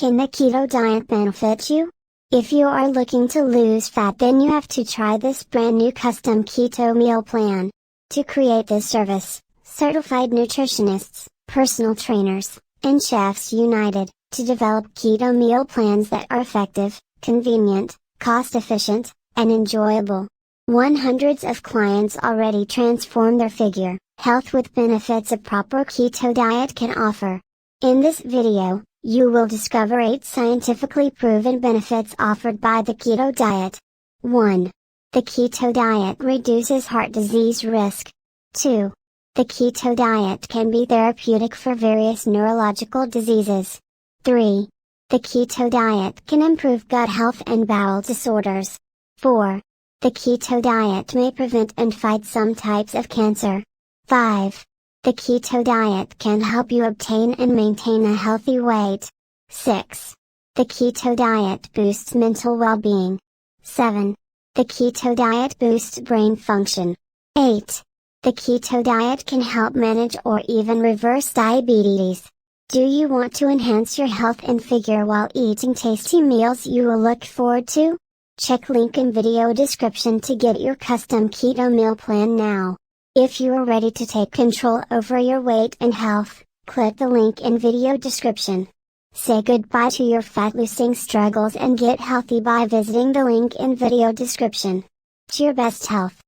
Can the keto diet benefit you? If you are looking to lose fat, then you have to try this brand new custom keto meal plan. To create this service, certified nutritionists, personal trainers, and chefs united to develop keto meal plans that are effective, convenient, cost-efficient, and enjoyable. Hundreds of clients already transform their figure, health with benefits a proper keto diet can offer. In this video, you will discover 8 scientifically proven benefits offered by the keto diet. 1. The keto diet reduces heart disease risk. 2. The keto diet can be therapeutic for various neurological diseases. 3. The keto diet can improve gut health and bowel disorders. 4. The keto diet may prevent and fight some types of cancer. 5. The keto diet can help you obtain and maintain a healthy weight. 6. The keto diet boosts mental well-being. 7. The keto diet boosts brain function. 8. The keto diet can help manage or even reverse diabetes. Do you want to enhance your health and figure while eating tasty meals you will look forward to? Check link in video description to get your custom keto meal plan now. If you are ready to take control over your weight and health, click the link in video description. Say goodbye to your fat-losing struggles and get healthy by visiting the link in video description. To your best health.